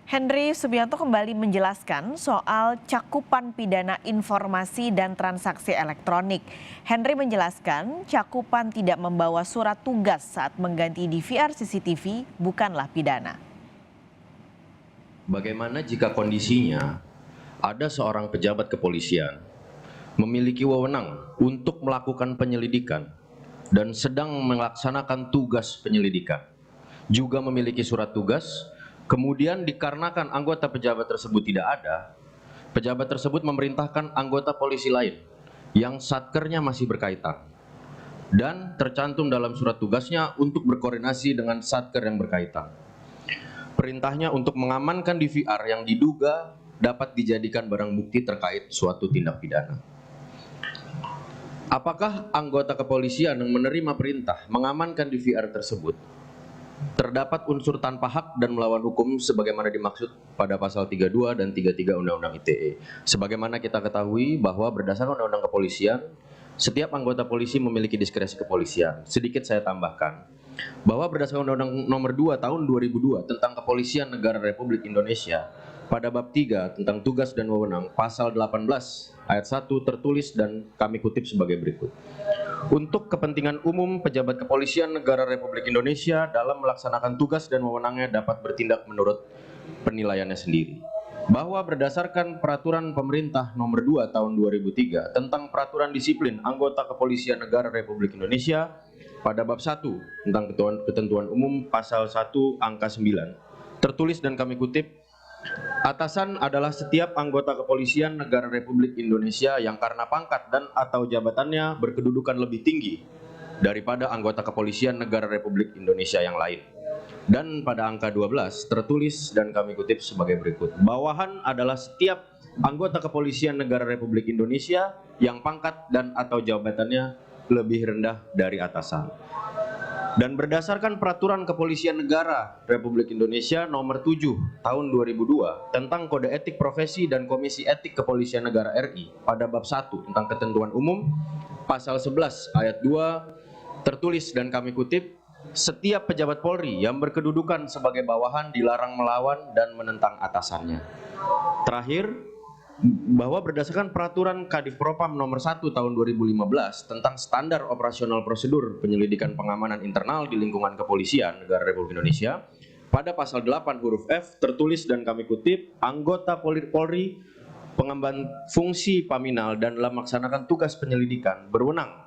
Henry Subianto kembali menjelaskan soal cakupan pidana informasi dan transaksi elektronik. Henry menjelaskan cakupan tidak membawa surat tugas saat mengganti DVR CCTV bukanlah pidana. Bagaimana jika kondisinya ada seorang pejabat kepolisian memiliki wewenang untuk melakukan penyelidikan dan sedang melaksanakan tugas penyelidikan, juga memiliki surat tugas, kemudian dikarenakan anggota pejabat tersebut tidak ada, pejabat tersebut memerintahkan anggota polisi lain yang satkernya masih berkaitan dan tercantum dalam surat tugasnya untuk berkoordinasi dengan satker yang berkaitan. Perintahnya untuk mengamankan DVR yang diduga dapat dijadikan barang bukti terkait suatu tindak pidana. Apakah anggota kepolisian yang menerima perintah mengamankan DVR tersebut terdapat unsur tanpa hak dan melawan hukum sebagaimana dimaksud pada pasal 32 dan 33 Undang-Undang ITE. Sebagaimana kita ketahui bahwa berdasarkan Undang-Undang Kepolisian, setiap anggota polisi memiliki diskresi kepolisian. Sedikit saya tambahkan bahwa berdasarkan Undang-Undang Nomor 2 Tahun 2002 tentang Kepolisian Negara Republik Indonesia, pada bab 3 tentang tugas dan wewenang, pasal 18 ayat 1 tertulis dan kami kutip sebagai berikut. Untuk kepentingan umum, pejabat kepolisian negara Republik Indonesia dalam melaksanakan tugas dan wewenangnya dapat bertindak menurut penilaiannya sendiri. Bahwa berdasarkan peraturan pemerintah nomor 2 tahun 2003 tentang peraturan disiplin anggota kepolisian negara Republik Indonesia, pada bab 1 tentang ketentuan umum pasal 1 angka 9, tertulis dan kami kutip, atasan adalah setiap anggota kepolisian negara Republik Indonesia yang karena pangkat dan atau jabatannya berkedudukan lebih tinggi daripada anggota kepolisian negara Republik Indonesia yang lain. Dan pada angka 12 tertulis dan kami kutip sebagai berikut. Bawahan adalah setiap anggota kepolisian negara Republik Indonesia yang pangkat dan atau jabatannya lebih rendah dari atasan. Dan berdasarkan Peraturan Kepolisian Negara Republik Indonesia Nomor 7 Tahun 2002 tentang Kode Etik Profesi dan Komisi Etik Kepolisian Negara RI pada bab 1 tentang ketentuan umum pasal 11 ayat 2 tertulis dan kami kutip, setiap pejabat Polri yang berkedudukan sebagai bawahan dilarang melawan dan menentang atasannya. Terakhir, bahwa berdasarkan Peraturan Kadif Propam Nomor 1 Tahun 2015 tentang Standar Operasional Prosedur Penyelidikan Pengamanan Internal di Lingkungan Kepolisian Negara Republik Indonesia, pada pasal 8 huruf F tertulis dan kami kutip, anggota Polri pengemban fungsi paminal dan dalam melaksanakan tugas penyelidikan berwenang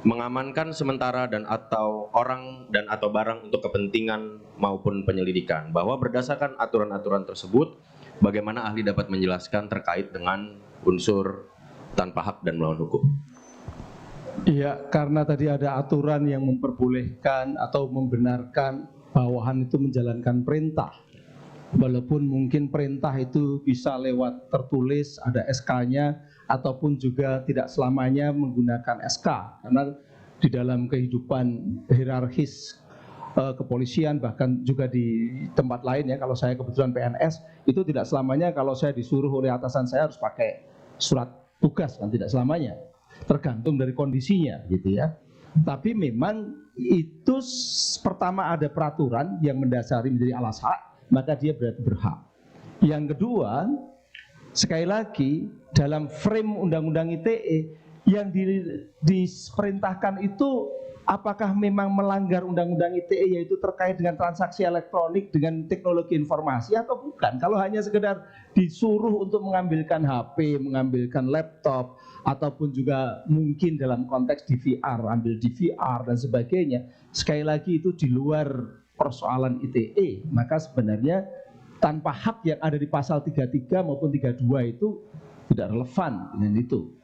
mengamankan sementara dan atau orang dan atau barang untuk kepentingan maupun penyelidikan. Bahwa berdasarkan aturan-aturan tersebut, bagaimana ahli dapat menjelaskan terkait dengan unsur tanpa hak dan melawan hukum? Iya, karena tadi ada aturan yang memperbolehkan atau membenarkan bawahan itu menjalankan perintah. Walaupun mungkin perintah itu bisa lewat tertulis, ada SK-nya, ataupun juga tidak selamanya menggunakan SK. Karena di dalam kehidupan hierarkis kepolisian, bahkan juga di tempat lain ya, kalau saya kebetulan PNS, itu tidak selamanya kalau saya disuruh oleh atasan saya harus pakai surat tugas, kan tidak selamanya, tergantung dari kondisinya gitu ya. Tapi memang itu pertama ada peraturan yang mendasari menjadi alas hak, maka dia berarti berhak. Yang kedua, sekali lagi dalam frame Undang-Undang ITE yang diperintahkan itu apakah memang melanggar Undang-Undang ITE, yaitu terkait dengan transaksi elektronik dengan teknologi informasi atau bukan. Kalau hanya sekedar disuruh untuk mengambilkan HP, mengambilkan laptop, ataupun juga mungkin dalam konteks DVR, ambil DVR dan sebagainya, sekali lagi itu di luar persoalan ITE, maka sebenarnya tanpa hak yang ada di pasal 33 maupun 32 itu tidak relevan dengan itu.